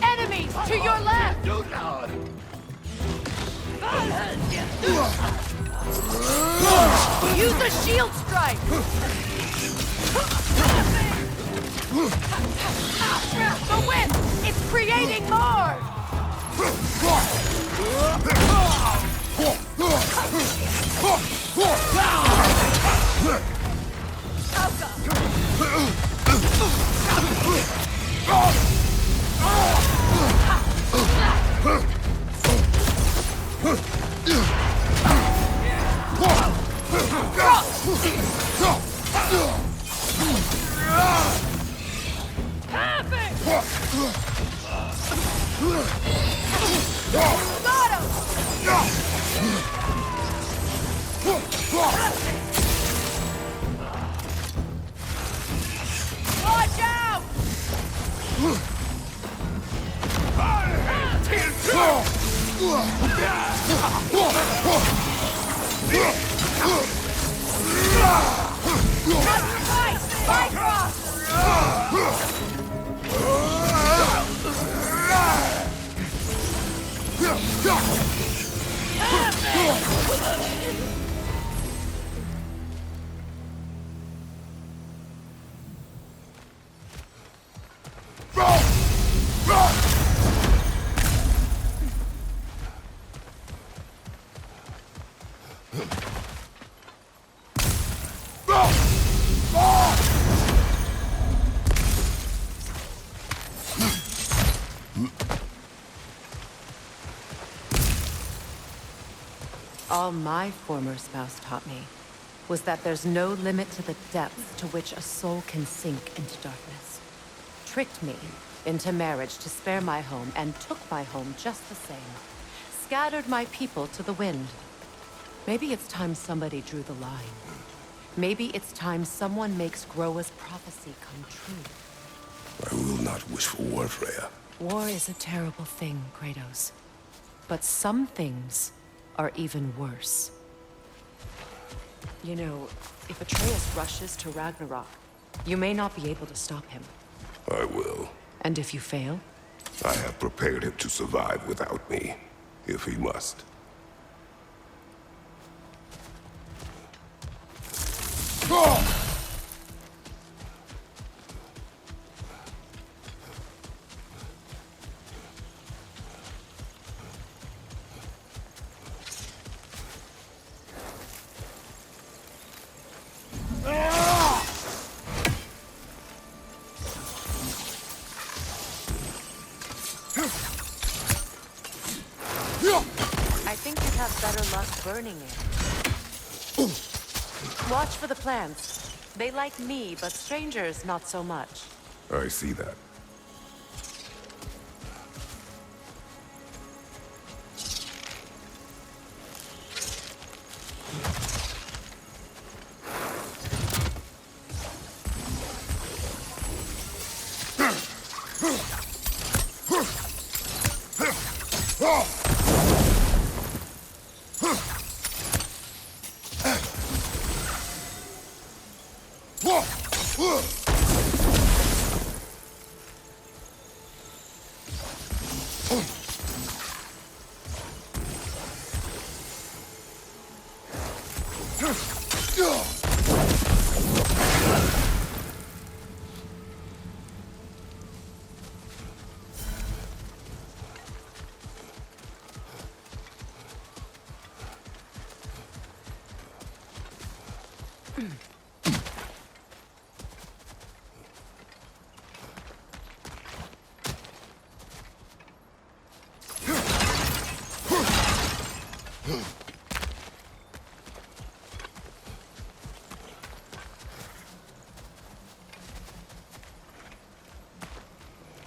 Enemies to your left! Use a shield strike! The wind! It's creating more! Watch out! All my former spouse taught me was that there's no limit to the depths to which a soul can sink into darkness. Tricked me into marriage to spare my home and took my home just the same. Scattered my people to the wind. Maybe it's time somebody drew the line. Maybe it's time someone makes Groa's prophecy come true. I will not wish for war, Freya. War is a terrible thing, Kratos. But some things are even worse. You know, if Atreus rushes to Ragnarok, you may not be able to stop him. I will. And if you fail? I have prepared him to survive without me, if he must. I think you'd have better luck burning it. Watch for the plants. They like me, but strangers not so much. I see that.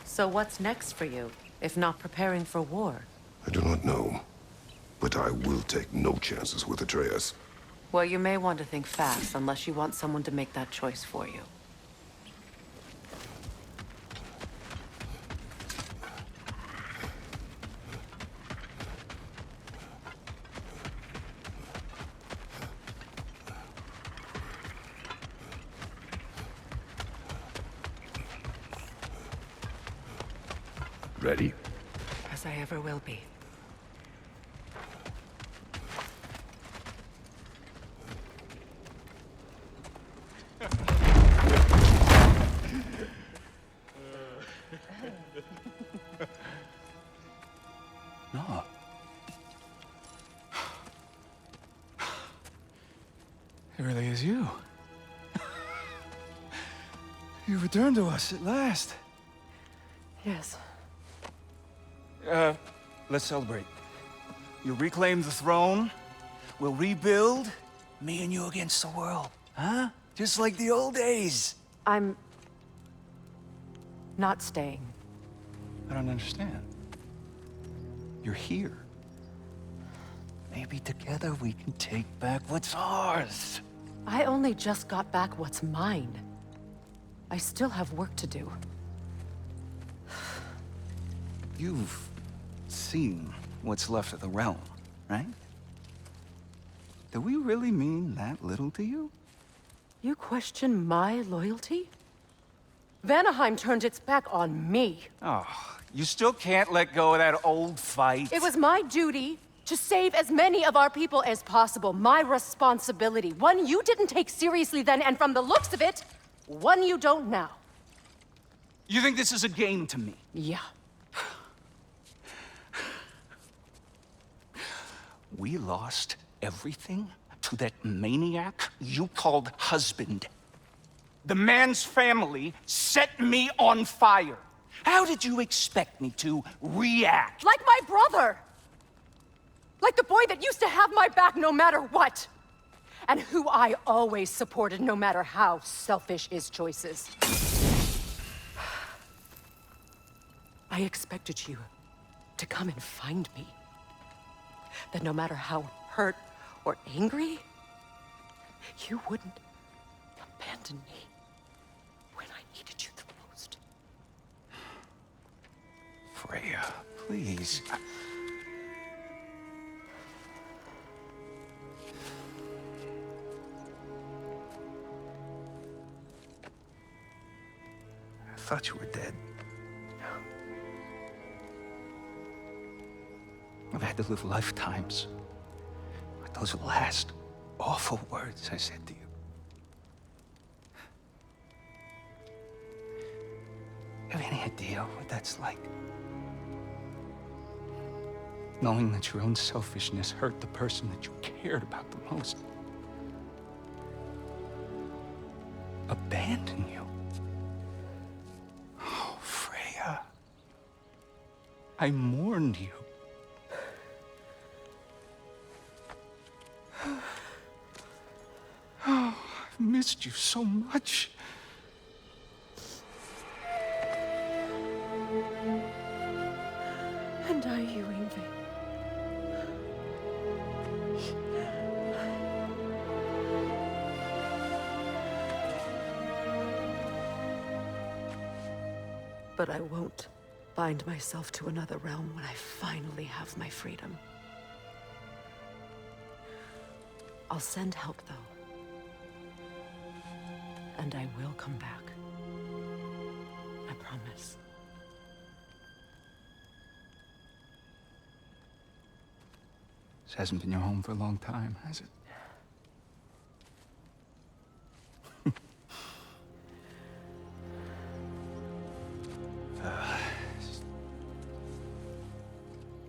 So what's next for you, if not preparing for war? I do not know, but I will take no chances with Atreus. Well, you may want to think fast, unless you want someone to make that choice for you. Ready? As I ever will be. No. It really is you. You returned to us at last. Yes. Let's celebrate. You reclaim the throne. We'll rebuild. Me and you against the world. Huh? Just like the old days. I'm... not staying. I don't understand. You're here. Maybe together we can take back what's ours. I only just got back what's mine. I still have work to do. You've seen what's left of the realm, right? Do we really mean that little to you? You question my loyalty? Vanaheim turned its back on me. Oh, you still can't let go of that old fight. It was my duty to save as many of our people as possible. My responsibility. One you didn't take seriously then, and from the looks of it, one you don't now. You think this is a game to me? Yeah. We lost everything to that maniac you called husband. The man's family set me on fire. How did you expect me to react? Like my brother! Like the boy that used to have my back no matter what! And who I always supported no matter how selfish his choices. I expected you to come and find me. That no matter how hurt or angry, you wouldn't abandon me when I needed you the most. Freya, please. I thought you were dead. I've had to live lifetimes with those last awful words I said to you. You have any idea what that's like? Knowing that your own selfishness hurt the person that you cared about the most. Abandon you. Oh, Freya. I mourned you. Oh, I've missed you so much. And I, you, Yngvi. But I won't bind myself to another realm when I finally have my freedom. I'll send help, though. And I will come back. I promise. This hasn't been your home for a long time, has it?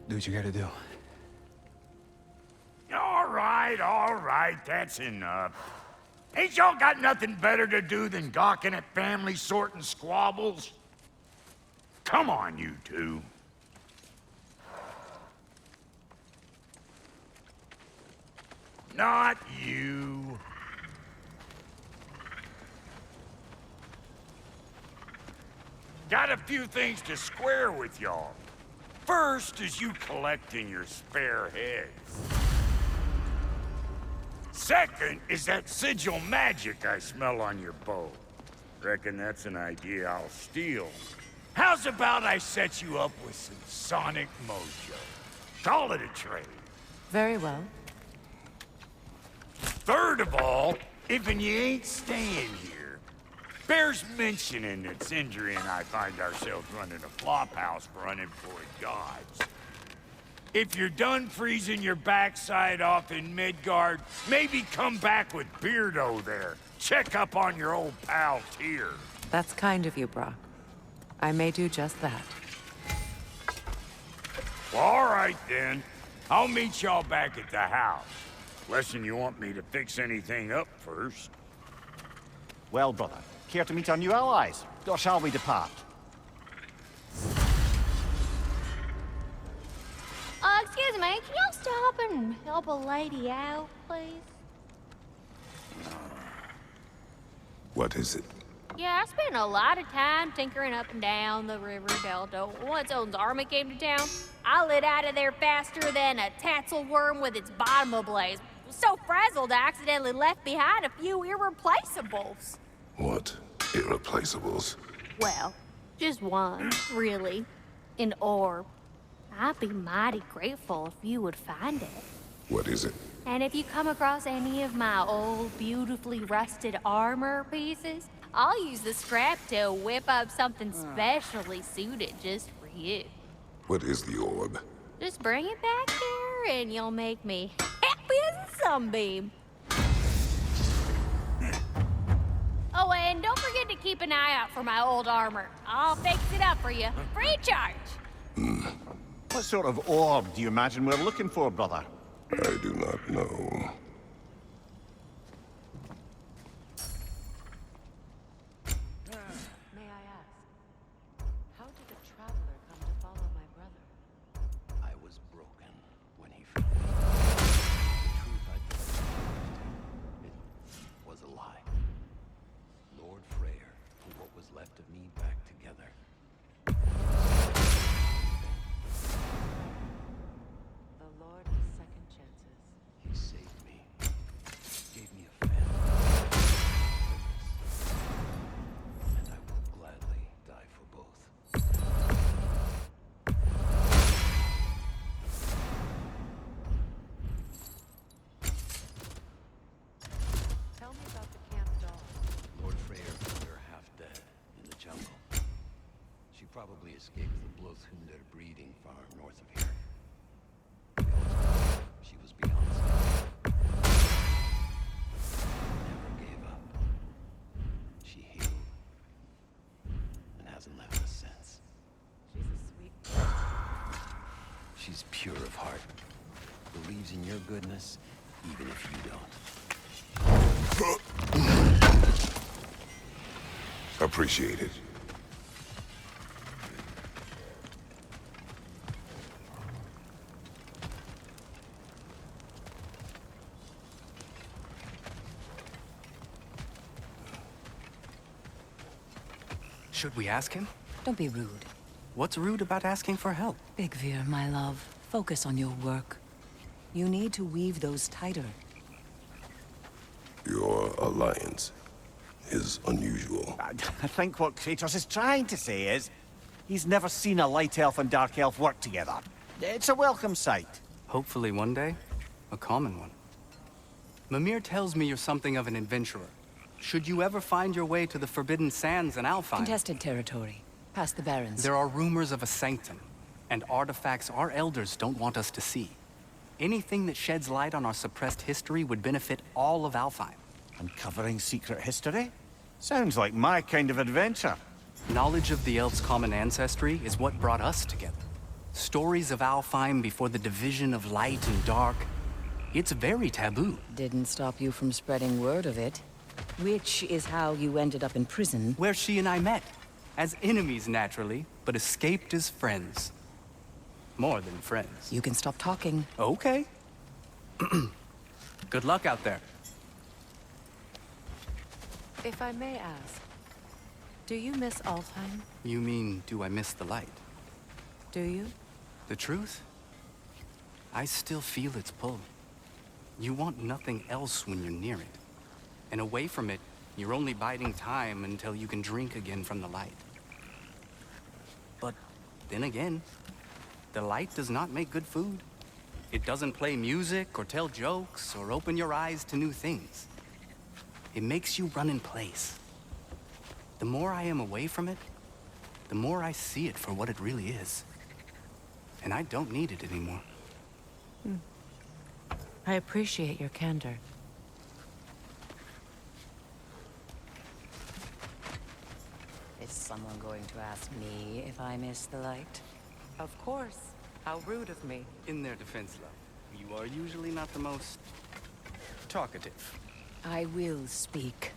Do what you gotta do. All right, that's enough. Ain't y'all got nothing better to do than gawking at family sorting squabbles? Come on, you two. Not you. Got a few things to square with y'all. First is you collecting your spare heads. Second is that sigil magic I smell on your bow. Reckon that's an idea I'll steal. How's about I set you up with some sonic mojo? Call it a trade. Very well. Third of all, if you ain't staying here, Bears mentioning that Sindri and I find ourselves running a flop house for unemployed gods. If you're done freezing your backside off in Midgard, maybe come back with Beardo there. Check up on your old pal Tyr. That's kind of you, Brock. I may do just that. Well, all right then. I'll meet y'all back at the house. Less'n you want me to fix anything up first. Well, brother, care to meet our new allies? Or shall we depart? Excuse me, can y'all stop and help a lady out, please? What is it? Yeah, I spent a lot of time tinkering up and down the river delta. Once Odin's army came to town, I lit out of there faster than a tassel worm with its bottom ablaze. So frazzled, I accidentally left behind a few irreplaceables. What irreplaceables? Well, just one, really. An orb. I'd be mighty grateful if you would find it. What is it? And if you come across any of my old, beautifully rusted armor pieces, I'll use the scrap to whip up something specially suited just for you. What is the orb? Just bring it back here and you'll make me happy as a sunbeam. Oh, and don't forget to keep an eye out for my old armor. I'll fix it up for you, free of charge. What sort of orb do you imagine we're looking for, brother? I do not know. May I ask, how did the traveler come to follow my brother? I was broken when he found me. The truth I believed, it was a lie. Lord Freyr put what was left of me back together. The Lord of Second Chances. He saved me, gave me a family, purpose, and I will gladly die for both. Tell me about the camp dog. Lord Freyr found her half dead in the jungle. She probably escaped the Blothunder breeding farm north of here. We always thought she was beyond saving. Never gave up. She healed and hasn't left us since. She's a sweet. She's pure of heart. Believes in your goodness, even if you don't. Appreciate it. Should we ask him? Don't be rude. What's rude about asking for help? Big Veer, my love, focus on your work. You need to weave those tighter. Your alliance is unusual. I think what Kratos is trying to say is, he's never seen a light elf and dark elf work together. It's a welcome sight. Hopefully one day, a common one. Mimir tells me you're something of an adventurer. Should you ever find your way to the Forbidden Sands in Alfheim, Contested territory. Past the Barrens. there are rumors of a sanctum, and artifacts our elders don't want us to see. Anything that sheds light on our suppressed history would benefit all of Alfheim. Uncovering secret history? Sounds like my kind of adventure. Knowledge of the elves' common ancestry is what brought us together. Stories of Alfheim before the division of light and dark. It's very taboo. Didn't stop you from spreading word of it. Which is how you ended up in prison. Where she and I met. As enemies, naturally, but escaped as friends. More than friends. You can stop talking. Okay. Good luck out there. If I may ask, do you miss Alfheim? You mean, do I miss the light? Do you? The truth? I still feel its pull. You want nothing else when you're near it. And away from it, you're only biding time until you can drink again from the light. But then again, the light does not make good food. It doesn't play music or tell jokes or open your eyes to new things. It makes you run in place. The more I am away from it, the more I see it for what it really is. And I don't need it anymore. I appreciate your candor. Is someone going to ask me if I miss the light? Of course. How rude of me. In their defense, love, you are usually not the most talkative. I will speak.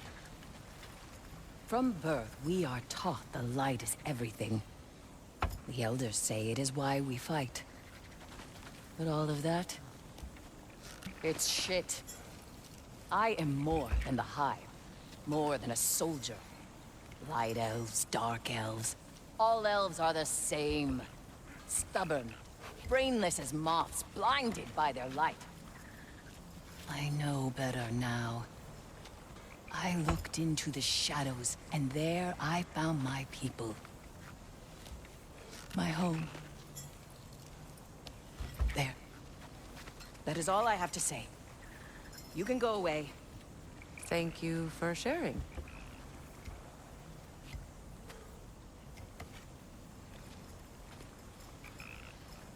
From birth, we are taught the light is everything. The elders say it is why we fight. But all of that, it's shit. I am more than the Hive. More than a soldier. Light elves, dark elves. All elves are the same. Stubborn. Brainless as moths, blinded by their light. I know better now. I looked into the shadows, and there I found my people. My home. There. That is all I have to say. You can go away. Thank you for sharing.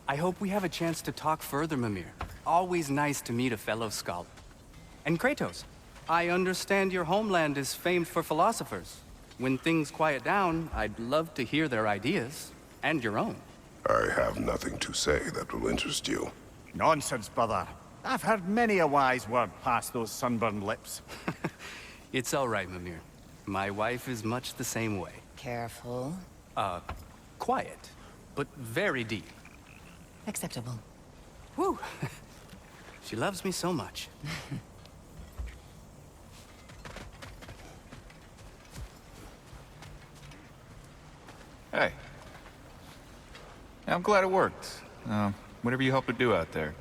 I hope we have a chance to talk further, Mimir. Always nice to meet a fellow scholar. And Kratos, I understand your homeland is famed for philosophers. When things quiet down, I'd love to hear their ideas. And your own. I have nothing to say that will interest you. Nonsense, brother. I've heard many a wise word past those sunburned lips. It's all right, Mimir. My wife is much the same way. Careful. Quiet, but very deep. Acceptable. Whew. She loves me so much. Hey. I'm glad it worked. Whatever you hope to do out there.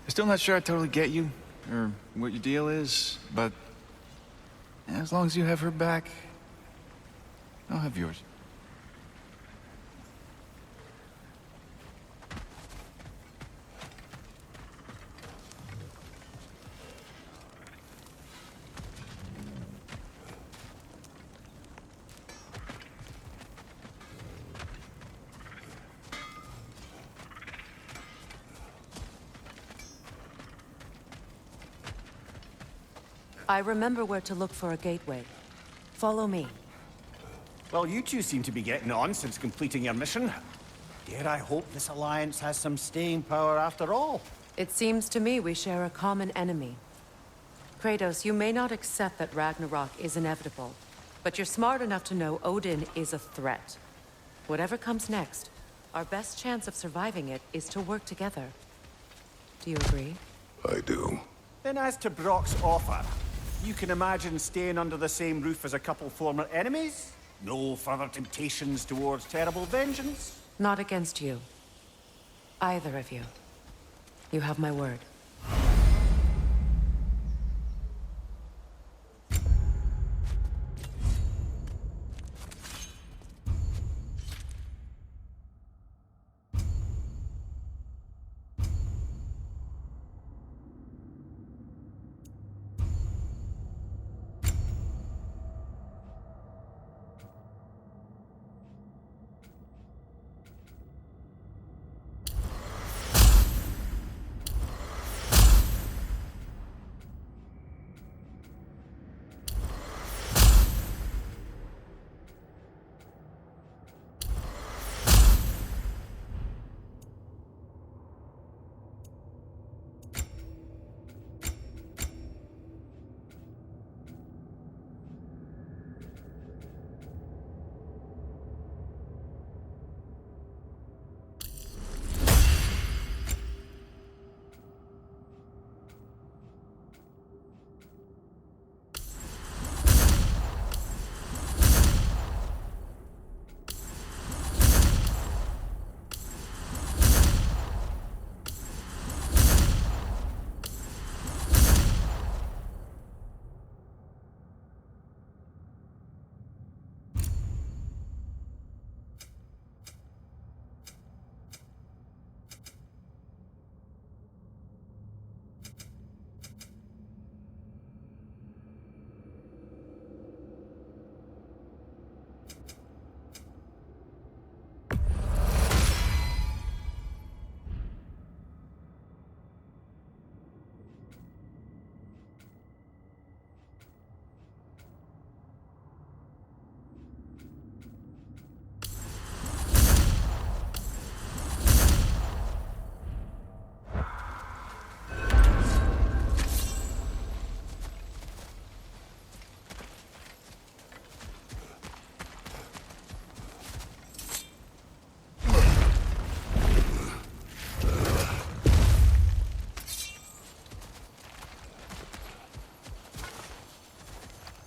I'm still not sure I totally get you, or what your deal is, but as long as you have her back, I'll have yours. I remember where to look for a gateway. Follow me. Well, you two seem to be getting on since completing your mission. Dare I hope this alliance has some staying power after all? It seems to me we share a common enemy. Kratos, you may not accept that Ragnarok is inevitable, but you're smart enough to know Odin is a threat. Whatever comes next, our best chance of surviving it is to work together. Do you agree? I do. Then as to Brock's offer, you can imagine staying under the same roof as a couple former enemies? No further temptations towards terrible vengeance? Not against you. Either of you. You have my word.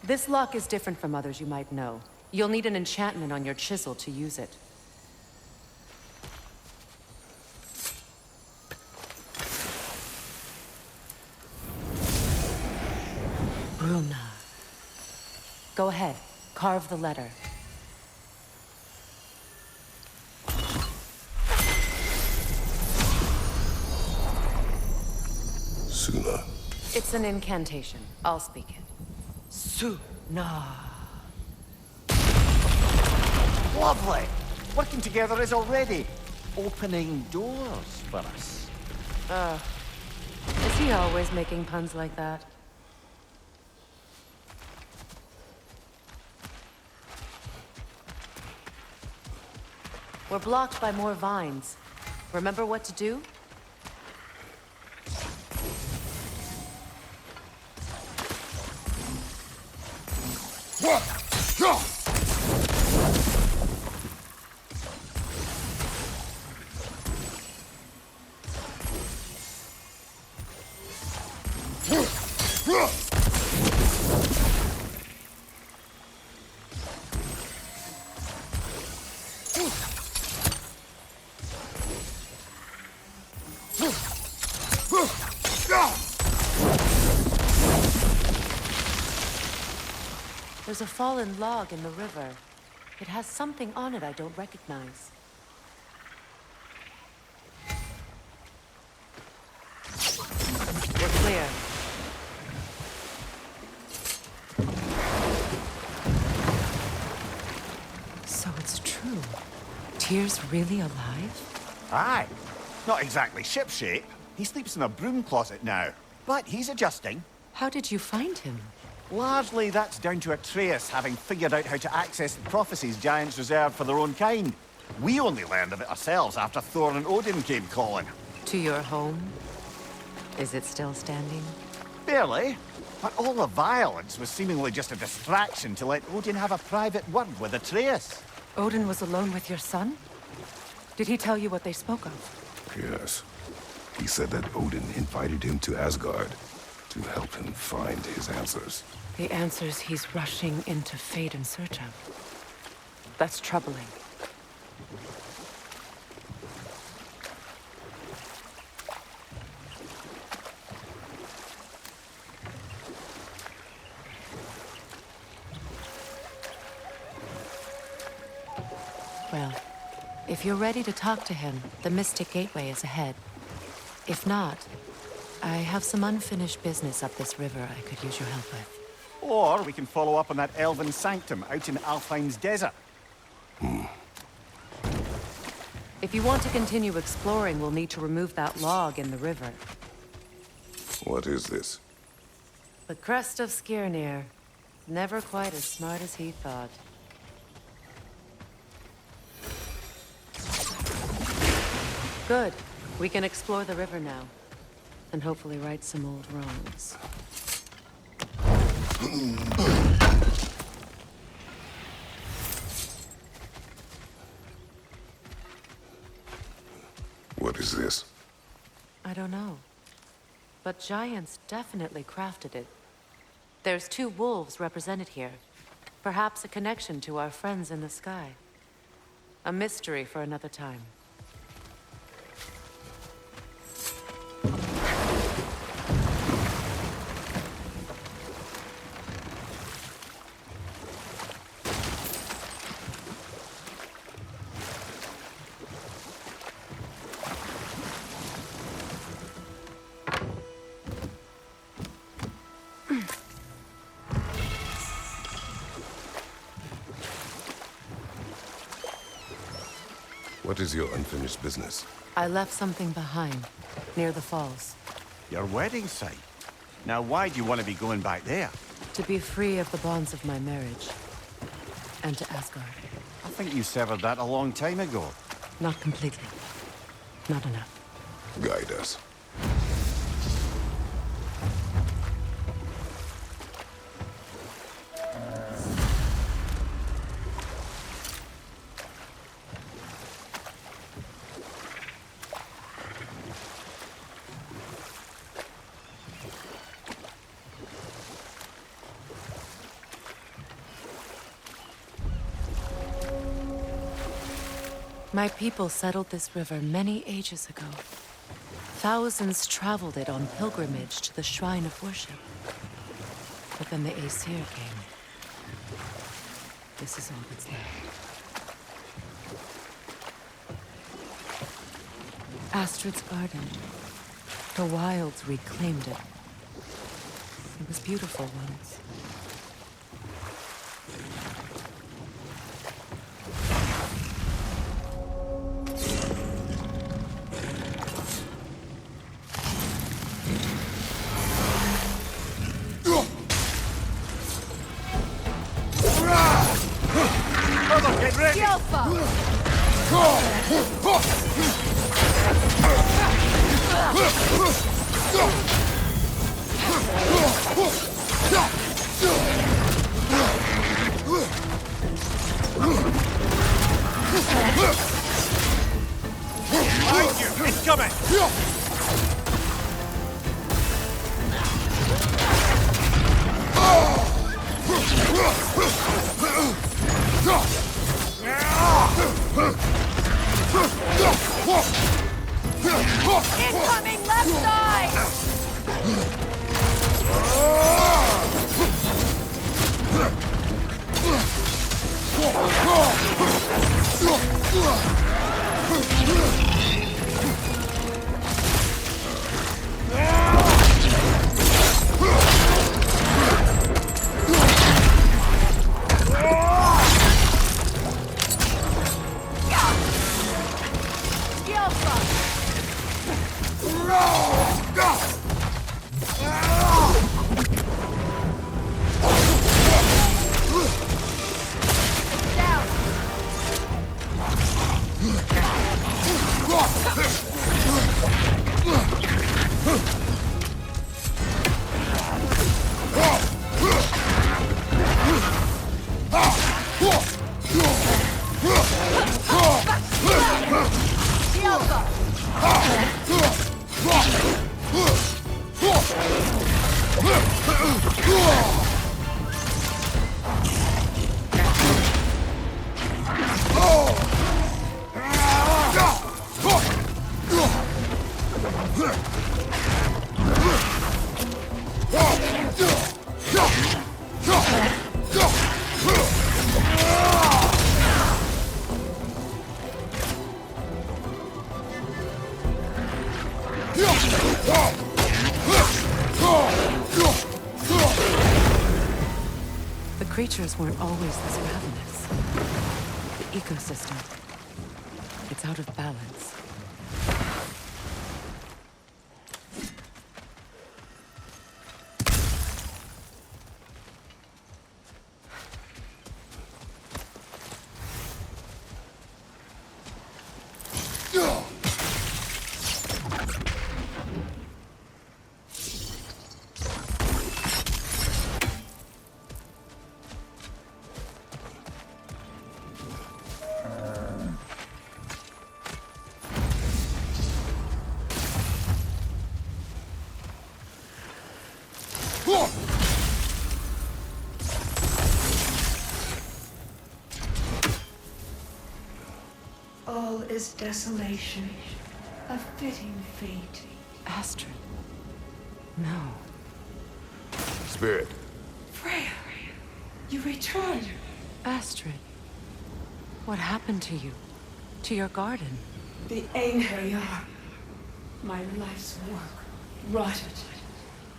This lock is different from others you might know. You'll need an enchantment on your chisel to use it. Bruna. Go ahead. Carve the letter. Suna. It's an incantation. I'll speak it. Suna. Lovely! Working together is already opening doors for us. Is he always making puns like that? We're blocked by more vines. Remember what to do? There's a fallen log in the river. It has something on it I don't recognize. We're clear. So it's true. Tyr's really alive? Aye. Not exactly shipshape. He sleeps in a broom closet now. But he's adjusting. How did you find him? Largely, that's down to Atreus having figured out how to access the prophecies giants reserved for their own kind. We only learned of it ourselves after Thor and Odin came calling. To your home? Is it still standing? Barely. But all the violence was seemingly just a distraction to let Odin have a private word with Atreus. Odin was alone with your son? Did he tell you what they spoke of? Yes. He said that Odin invited him to Asgard to help him find his answers. The answers he's rushing into fate in search of. That's troubling. Well, if you're ready to talk to him, the Mystic Gateway is ahead. If not, I have some unfinished business up this river I could use your help with. Or we can follow up on that elven sanctum out in Alfheim's desert. If you want to continue exploring, we'll need to remove that log in the river. What is this? The crest of Skirnir. Never quite as smart as he thought. Good. We can explore the river now. And hopefully right some old wrongs. What is this? I don't know. But giants definitely crafted it. There's 2 wolves represented here. Perhaps a connection to our friends in the sky. A mystery for another time. What is your unfinished business? I left something behind, near the falls. Your wedding site. Now why do you want to be going back there? To be free of the bonds of my marriage. And to Asgard. I think you severed that a long time ago. Not completely. Not enough. Guide us. My people settled this river many ages ago. Thousands traveled it on pilgrimage to the shrine of worship. But then the Æsir came. This is all that's left. Astrid's garden. The wilds reclaimed it. It was beautiful once. Get ready! Behind you! Incoming! Incoming left side! The creatures weren't always this ravenous. The ecosystem, it's out of balance. All is desolation, a fitting fate. Astrid. No. Spirit. Freya, you return. Astrid. What happened to you? To your garden? The Æsir, my life's work, rotted.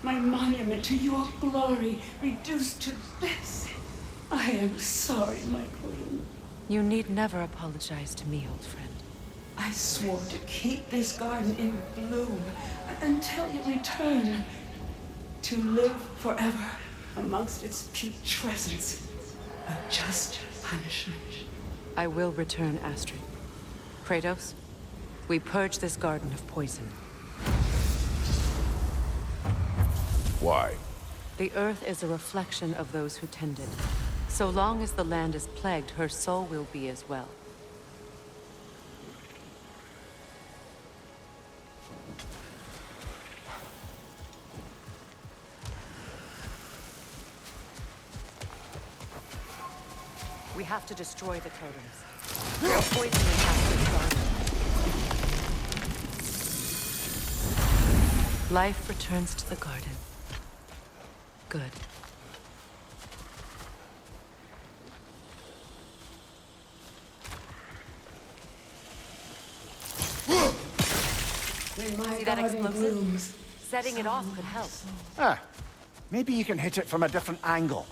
My monument to your glory reduced to this. I am sorry, my queen. You need never apologize to me, old friend. I swore to keep this garden in bloom until you return. To live forever amongst its putrescence. A just punishment. I will return, Astrid. Kratos, we purge this garden of poison. Why? The earth is a reflection of those who tend it. So long as the land is plagued, her soul will be as well. We have to destroy the totems. Poisoning has been started. Life returns to the garden. Good. When my See that garden explosive? blooms, Setting it off could help. Ah, maybe you can hit it from a different angle.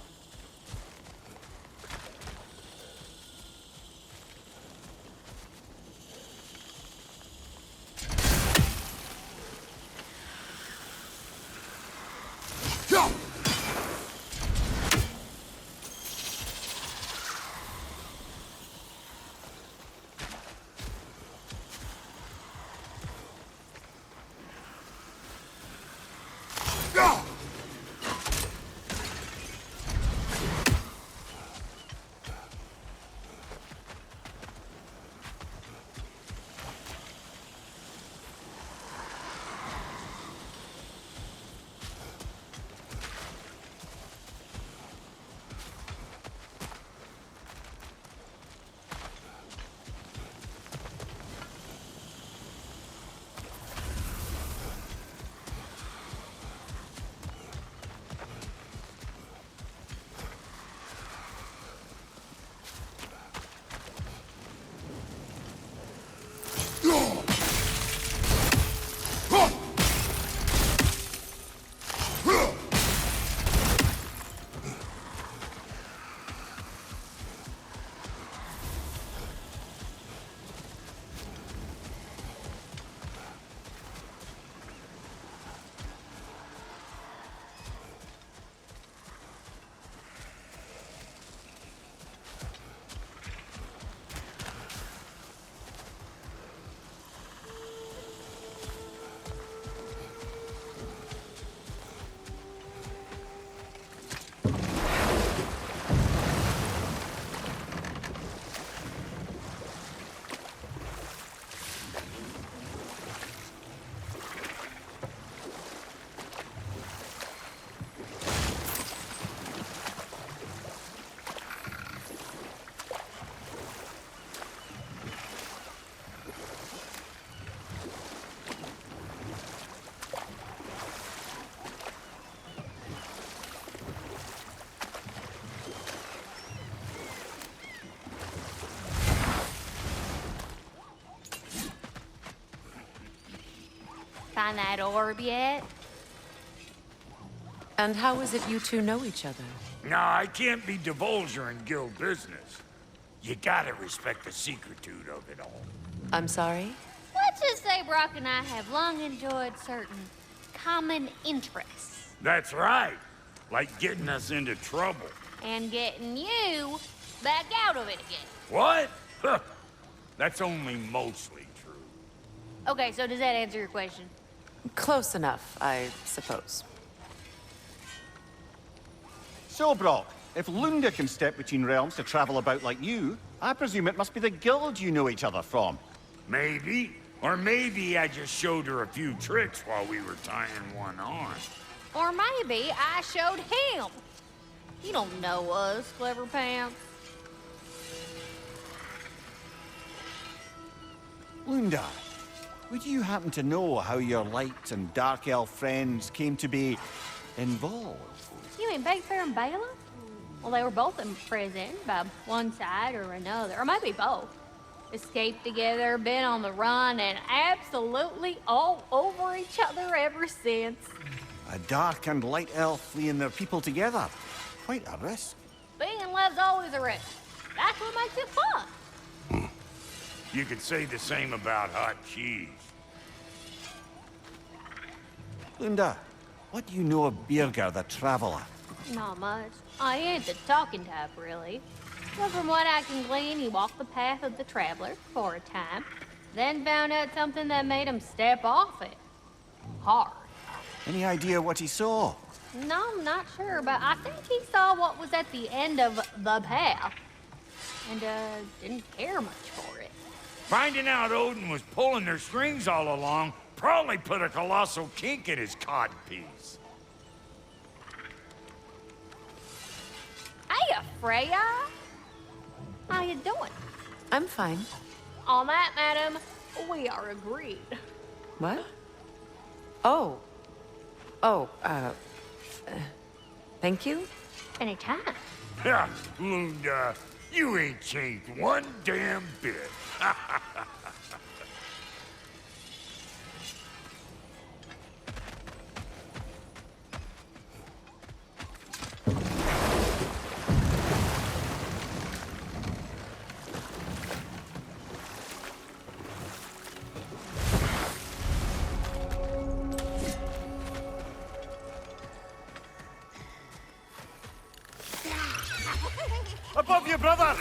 Find that orb yet? And how is it you two know each other? Nah, I can't be divulging guild business. You gotta respect the secretude of it all. I'm sorry? Let's just say Brock and I have long enjoyed certain common interests. That's right. Like getting us into trouble. And getting you back out of it again. What? Huh. That's only mostly true. Okay, so does that answer your question? Close enough, I suppose. So, Brock, if Lunda can step between realms to travel about like you, I presume it must be the guild you know each other from. Maybe. Or maybe I just showed her a few tricks while we were tying one on. Or maybe I showed him. You don't know us, Clever Pants. Lunda, would you happen to know how your light and dark elf friends came to be involved? You mean Bakefair and Bela? Well, they were both imprisoned by one side or another, or maybe both. Escaped together, been on the run, and absolutely all over each other ever since. A dark and light elf fleeing their people together. Quite a risk. Being in love's always a risk. That's what makes it fun. You could say the same about hot cheese. Lunda, what do you know of Birger the Traveler? Not much. I ain't the talking type, really. But from what I can glean, he walked the path of the traveler for a time, then found out something that made him step off it. Hard. Any idea what he saw? No, I'm not sure, but I think he saw what was at the end of the path. And, didn't care much for it. Finding out Odin was pulling their strings all along probably put a colossal kink in his codpiece. Hey, Freya! How you doing? I'm fine. On that, madam, we are agreed. What? Oh. Oh, thank you? Anytime. Ha! Lunda, you ain't changed one damn bit. Above you, brother!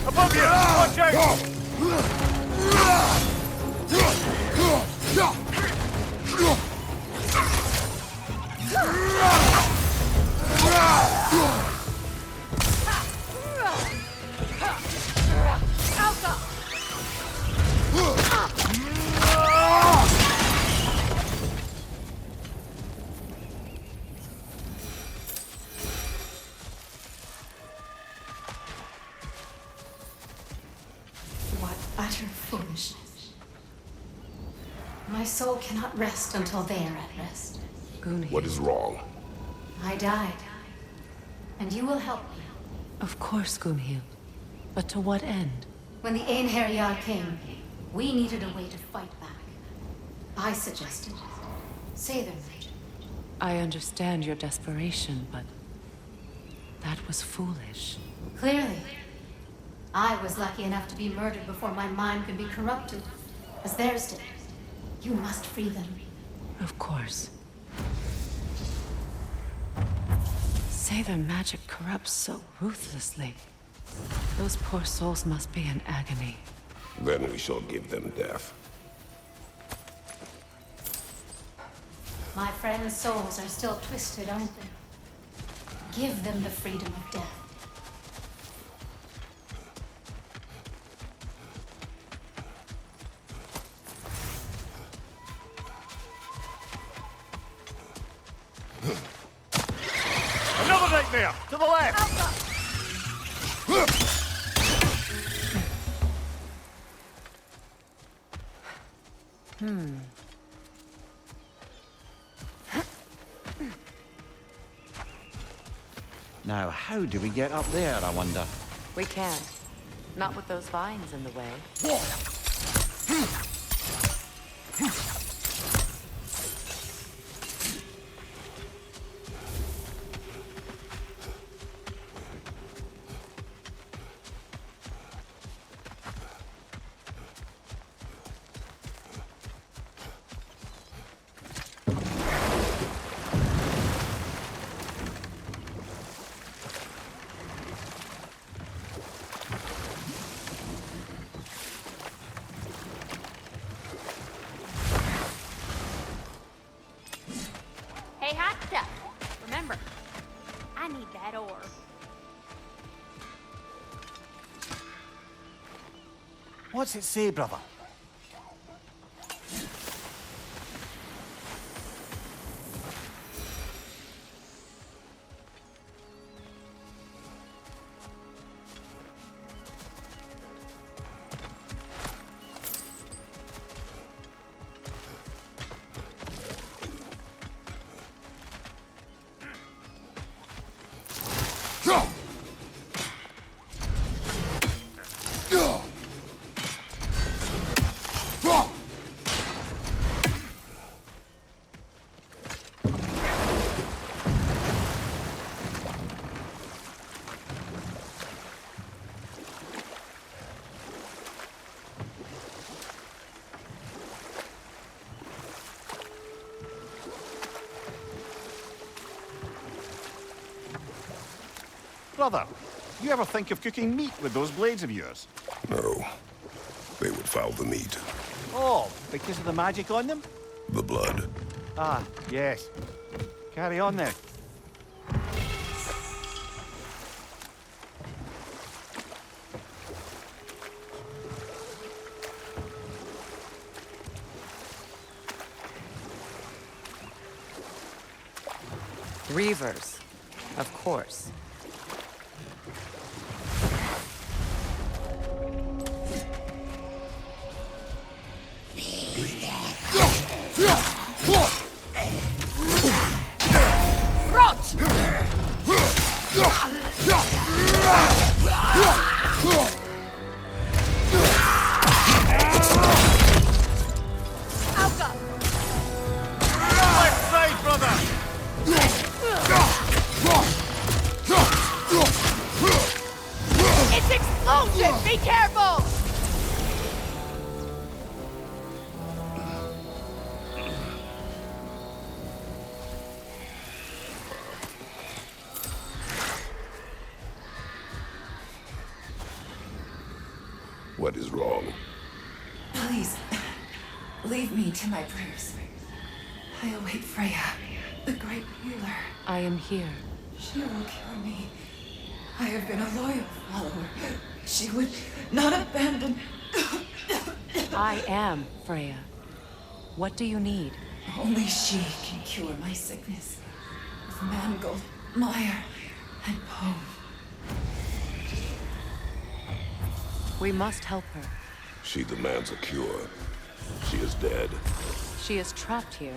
Above you! Watch out! What utter foolishness. My soul cannot rest until they are at rest. Gunhild. What is wrong? I died. And you will help me. Of course, Gunhild. But to what end? When the Einherjar came, we needed a way to fight back. I suggested say their magic. I understand your desperation, but that was foolish. Clearly. I was lucky enough to be murdered before my mind could be corrupted, as theirs did. You must free them. Of course. Say their magic corrupts so ruthlessly. Those poor souls must be in agony. Then we shall give them death. My friends' souls are still twisted, aren't they? Give them the freedom of death. Another nightmare! To the left! Now, how do we get up there, I wonder? We can't. Not with those vines in the way. Hey, hot stuff. Remember, I need that ore. What's it say, brother? Brother, you ever think of cooking meat with those blades of yours? No. They would foul the meat. Oh, because of the magic on them? The blood. Ah, yes. Carry on then. Reavers, of course. Left side, brother! It's explosive! Be careful! What is wrong? Please, leave me to my prayers. I await Freya, the great healer. I am here. She will cure me. I have been a loyal follower. She would not abandon... I am Freya. What do you need? Only she can cure my sickness. With mangold, mire, and poem. We must help her. She demands a cure. She is dead. She is trapped here,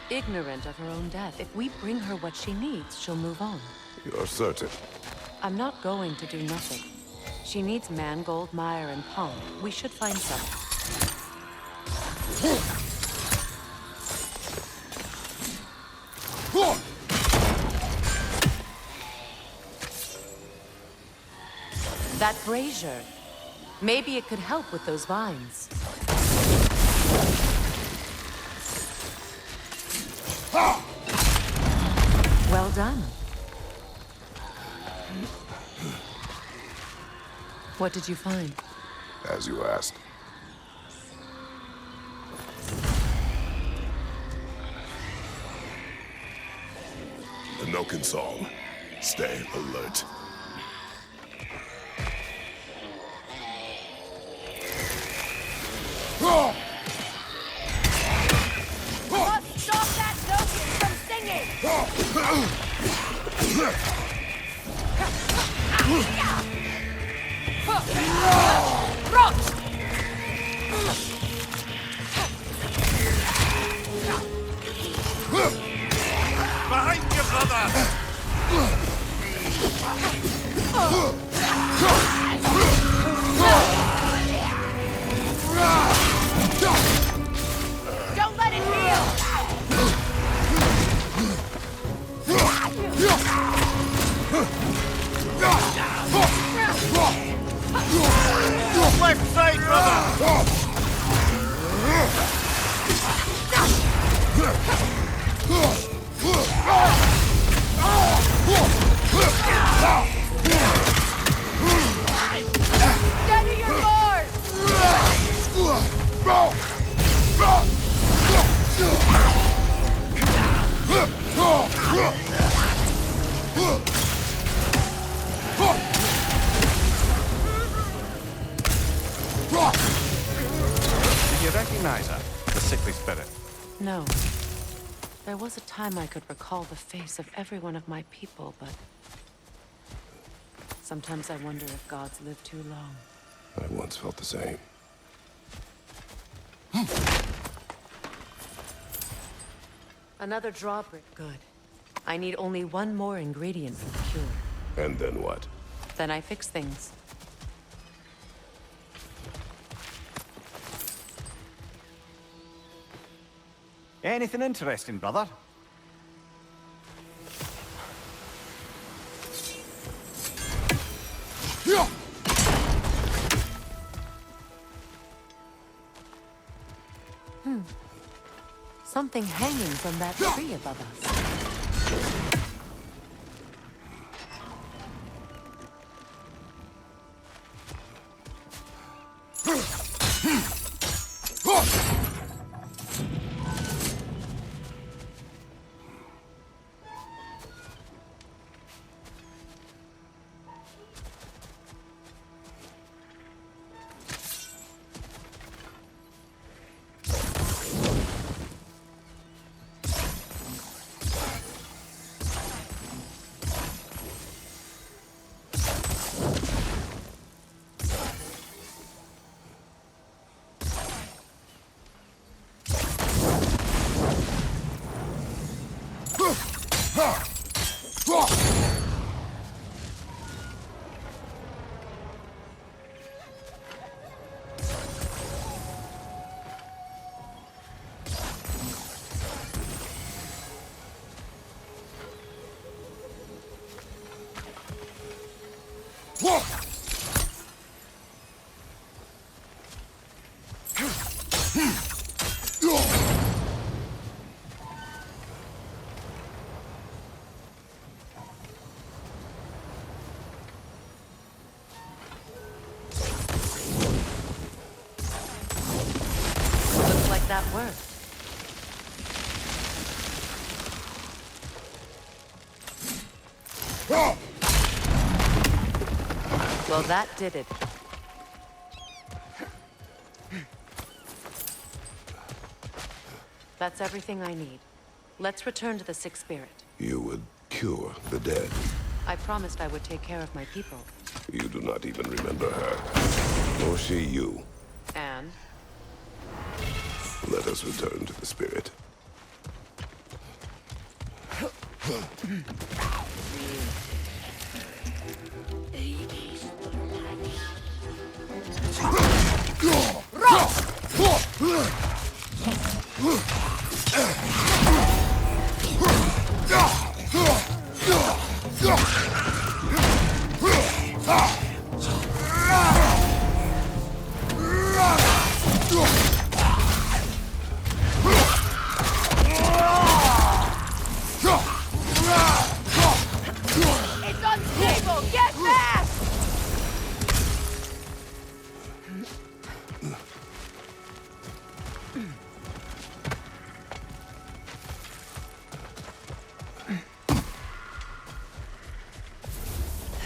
ignorant of her own death. If we bring her what she needs, she'll move on. You're certain? I'm not going to do nothing. She needs mangold, mire, and palm. We should find some. That brazier. Maybe it could help with those vines. Well done. What did you find? As you asked. The Noken song. Stay alert. Must stop that Noken from singing! Behind you, brother! Don't let it heal! Left side, brother! Steady your Did you recognize her? The sickly spirit? No. There was a time I could recall the face of every one of my people, but... sometimes I wonder if gods live too long. I once felt the same. Another drawbridge. Good. I need only one more ingredient for the cure. And then what? Then I fix things. Anything interesting, brother? Something hanging from that tree above us. Looks like that worked. Well, that did it. That's everything I need. Let's return to the Sixth Spirit. You would cure the dead. I promised I would take care of my people. You do not even remember her. Nor she you. And? Let us return to the spirit. It's unstable! Get back!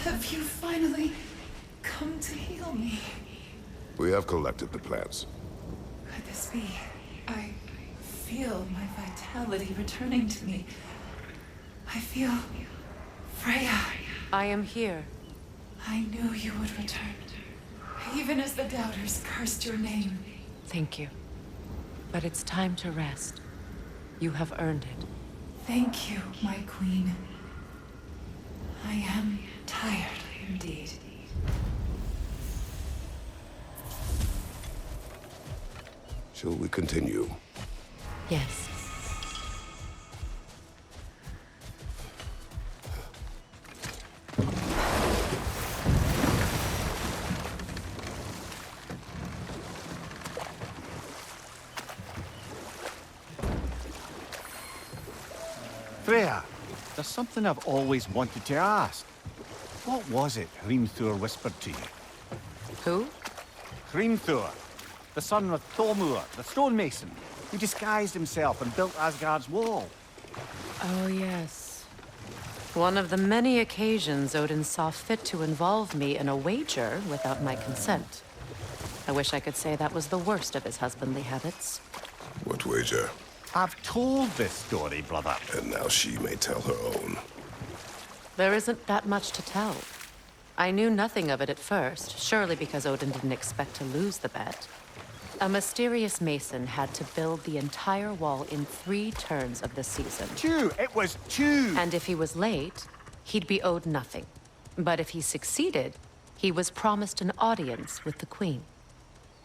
Have you finally come to heal me? We have collected the plants. Could this be? I feel my vitality returning to me. I feel Freya. I am here. I knew you would return, even as the doubters cursed your name. Thank you. But it's time to rest. You have earned it. Thank you, my queen. I am tired indeed. Shall we continue? Yes. Freya, there's something I've always wanted to ask. What was it Hrimthur whispered to you? Who? Hrimthur, the son of Thormur, the stonemason, who disguised himself and built Asgard's wall. Oh, yes. One of the many occasions Odin saw fit to involve me in a wager without my consent. I wish I could say that was the worst of his husbandly habits. What wager? I've told this story, brother. And now she may tell her own. There isn't that much to tell. I knew nothing of it at first, surely because Odin didn't expect to lose the bet. A mysterious mason had to build the entire wall in 3 turns of the season. 2! It was 2! And if he was late, he'd be owed nothing. But if he succeeded, he was promised an audience with the queen.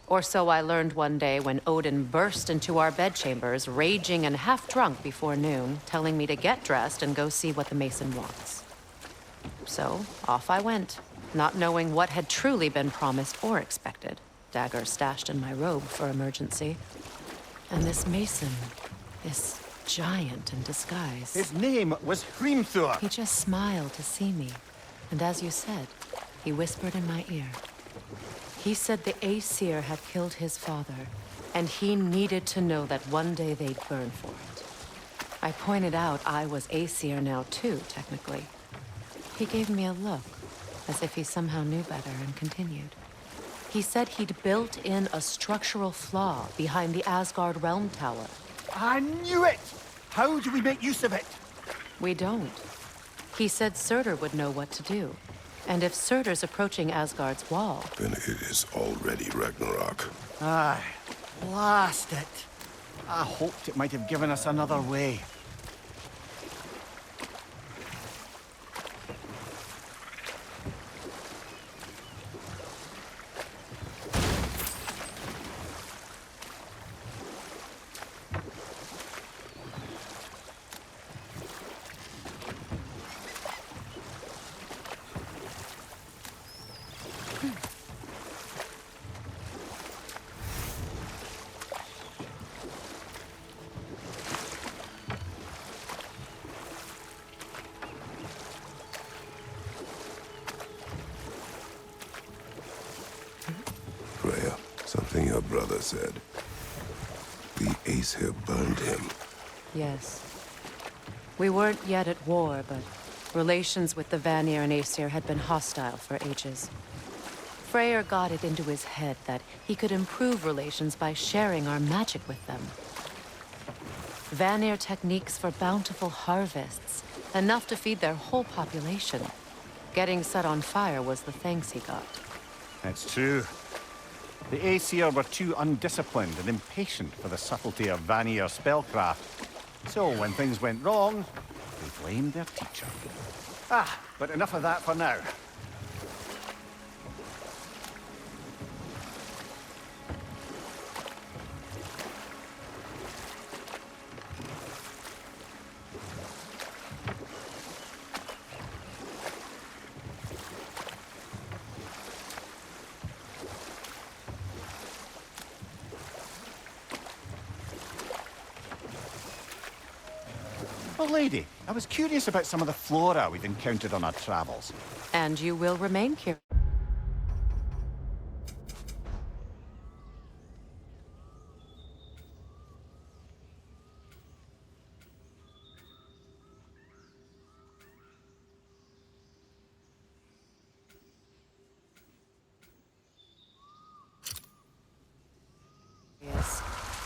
Or so I learned one day when Odin burst into our bedchambers, raging and half-drunk before noon, telling me to get dressed and go see what the mason wants. So, off I went, not knowing what had truly been promised or expected. Dagger stashed in my robe for emergency. And this mason, this giant in disguise. His name was Hrimthur. He just smiled to see me. And as you said, he whispered in my ear. He said the Æsir had killed his father, and he needed to know that one day they'd burn for it. I pointed out I was Æsir now too, technically. He gave me a look, as if he somehow knew better, and continued. He said he'd built in a structural flaw behind the Asgard Realm Tower. I knew it! How do we make use of it? We don't. He said Surtur would know what to do. And if Surtur's approaching Asgard's wall... Then it is already Ragnarok. Aye. Blast it. I hoped it might have given us another way. brother said. The Æsir burned him. Yes. We weren't yet at war, but relations with the Vanir and Æsir had been hostile for ages. Freyr got it into his head that he could improve relations by sharing our magic with them. Vanir techniques for bountiful harvests, enough to feed their whole population. Getting set on fire was the thanks he got. It's true. The Æsir were too undisciplined and impatient for the subtlety of Vanir spellcraft. So when things went wrong, they blamed their teacher. But enough of that for now. Oh, lady, I was curious about some of the flora we've encountered on our travels. And you will remain curious.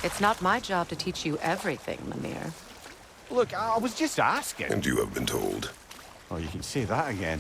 It's not my job to teach you everything, Mimir. Look, I was just asking. And you have been told. Oh, you can say that again.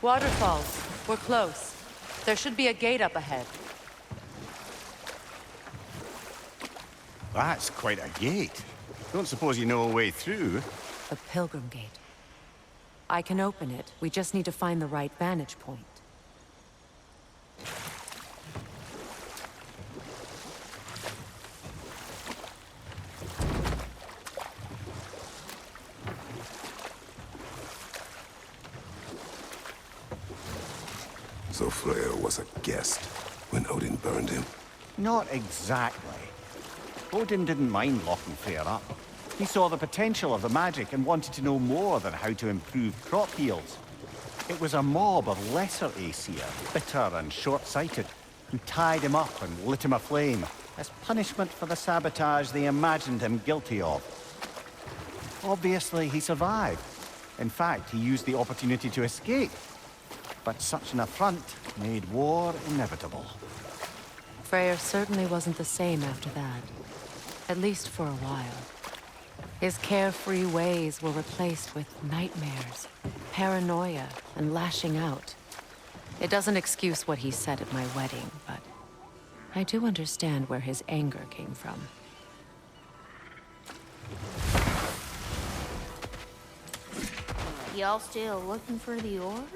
Waterfalls. We're close. There should be a gate up ahead. That's quite a gate. Don't suppose you know a way through? The Pilgrim Gate. I can open it. We just need to find the right vantage point. So Freyr was a guest when Odin burned him? Not exactly. Odin didn't mind locking Freyr up. He saw the potential of the magic and wanted to know more than how to improve crop yields. It was a mob of lesser Æsir, bitter and short-sighted, who tied him up and lit him aflame as punishment for the sabotage they imagined him guilty of. Obviously, he survived. In fact, he used the opportunity to escape. But such an affront made war inevitable. Freyr certainly wasn't the same after that. At least for a while. His carefree ways were replaced with nightmares, paranoia, and lashing out. It doesn't excuse what he said at my wedding, but I do understand where his anger came from. Y'all still looking for the orb?